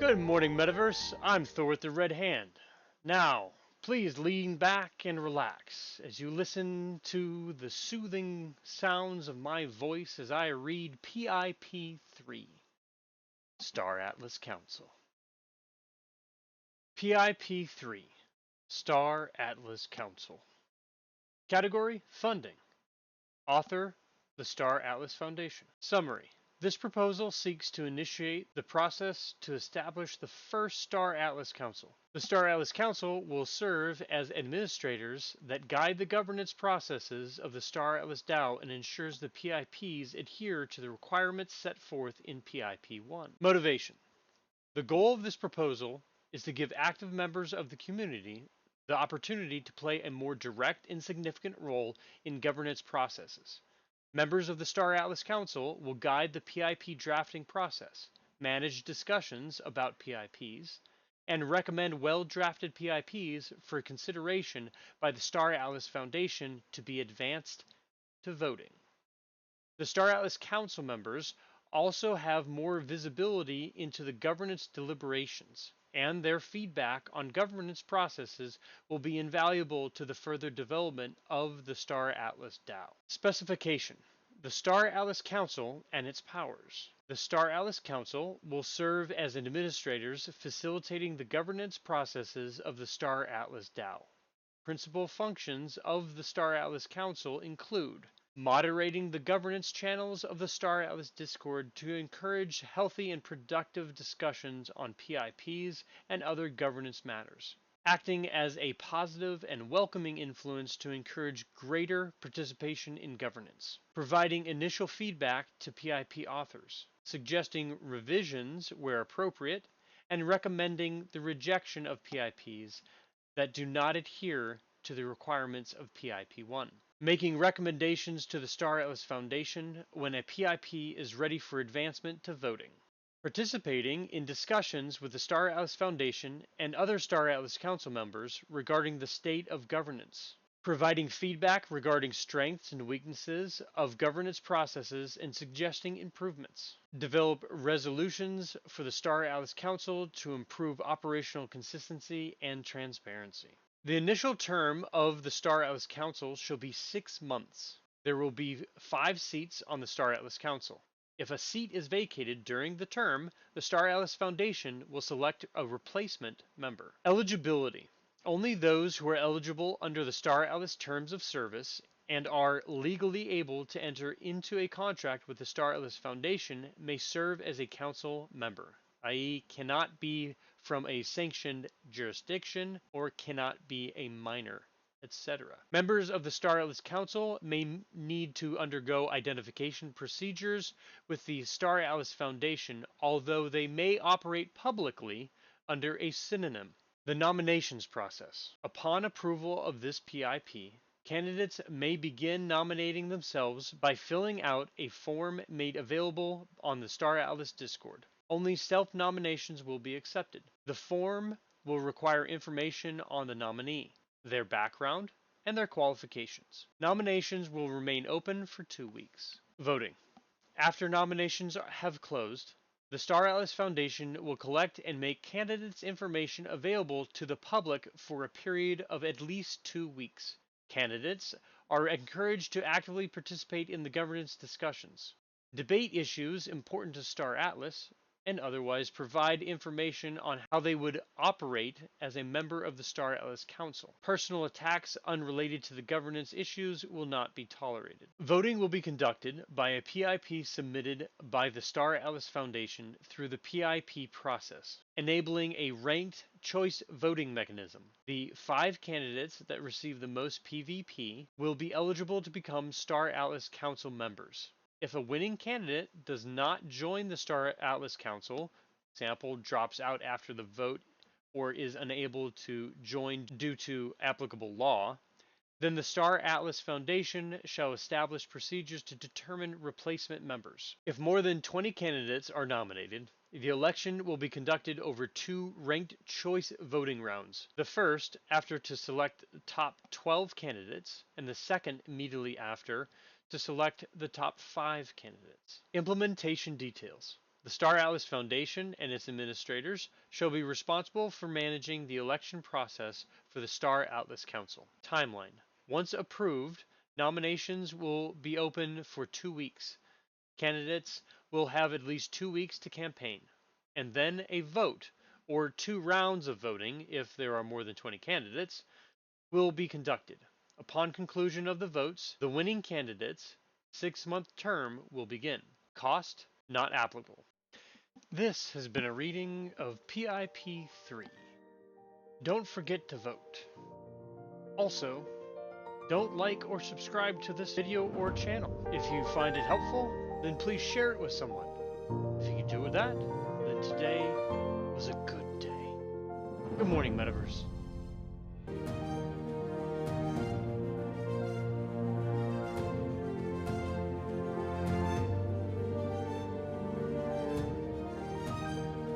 Good morning, Metaverse. I'm Thor with the Red Hand. Now, please lean back and relax as you listen to the soothing sounds of my voice as I read PIP 3, Star Atlas Council. PIP 3, Star Atlas Council. Category: Funding. Author: the Star Atlas Foundation. Summary: this proposal seeks to initiate the process to establish the first Star Atlas Council. The Star Atlas Council will serve as administrators that guide the governance processes of the Star Atlas DAO and ensures the PIPs adhere to the requirements set forth in PIP 1. Motivation: the goal of this proposal is to give active members of the community the opportunity to play a more direct and significant role in governance processes. Members of the Star Atlas Council will guide the PIP drafting process, manage discussions about PIPs, and recommend well-drafted PIPs for consideration by the Star Atlas Foundation to be advanced to voting. The Star Atlas Council members also have more visibility into the governance deliberations, and their feedback on governance processes will be invaluable to the further development of the Star Atlas DAO. Specification: the Star Atlas Council and its powers. The Star Atlas Council will serve as administrators facilitating the governance processes of the Star Atlas DAO. Principal functions of the Star Atlas Council include moderating the governance channels of the Star Atlas Discord to encourage healthy and productive discussions on PIPs and other governance matters, acting as a positive and welcoming influence to encourage greater participation in governance, providing initial feedback to PIP authors, suggesting revisions where appropriate, and recommending the rejection of PIPs that do not adhere to the requirements of PIP 1. Making recommendations to the Star Atlas Foundation when a PIP is ready for advancement to voting. Participating in discussions with the Star Atlas Foundation and other Star Atlas Council members regarding the state of governance. Providing feedback regarding strengths and weaknesses of governance processes and suggesting improvements. Develop resolutions for the Star Atlas Council to improve operational consistency and transparency. The initial term of the Star Atlas Council shall be 6 months. There will be 5 seats on the Star Atlas Council. If a seat is vacated during the term, the Star Atlas Foundation will select a replacement member. Eligibility: only those who are eligible under the Star Atlas Terms of Service and are legally able to enter into a contract with the Star Atlas Foundation may serve as a council member, i.e. cannot be from a sanctioned jurisdiction or cannot be a minor, etc. Members of the Star Atlas Council may need to undergo identification procedures with the Star Atlas Foundation, although they may operate publicly under a synonym. The nominations process. Upon approval of this PIP, candidates may begin nominating themselves by filling out a form made available on the Star Atlas Discord. Only self-nominations will be accepted. The form will require information on the nominee, their background, and their qualifications. Nominations will remain open for 2 weeks. Voting. After nominations have closed, the Star Atlas Foundation will collect and make candidates' information available to the public for a period of at least 2 weeks. Candidates are encouraged to actively participate in the governance discussions, debate issues important to Star Atlas, and otherwise provide information on how they would operate as a member of the Star Atlas Council. Personal attacks unrelated to the governance issues will not be tolerated. Voting will be conducted by a PIP submitted by the Star Atlas Foundation through the PIP process, enabling a ranked choice voting mechanism. The 5 candidates that receive the most PVP will be eligible to become Star Atlas Council members. If a winning candidate does not join the Star Atlas Council, example, drops out after the vote or is unable to join due to applicable law, then the Star Atlas Foundation shall establish procedures to determine replacement members. If more than 20 candidates are nominated, the election will be conducted over 2 ranked choice voting rounds. The first, after to select the top 12 candidates, and the second immediately after, to select the top 5 candidates. Implementation details. The Star Atlas Foundation and its administrators shall be responsible for managing the election process for the Star Atlas Council. Timeline. Once approved, nominations will be open for 2 weeks. Candidates will have at least 2 weeks to campaign, and then a vote, or 2 rounds of voting if there are more than 20 candidates, will be conducted. Upon conclusion of the votes, the winning candidate's 6-month term will begin. Cost not applicable. This has been a reading of PIP 3. Don't forget to vote. Also, don't like or subscribe to this video or channel. If you find it helpful, then please share it with someone. If you can do that, then today was a good day. Good morning, Metaverse.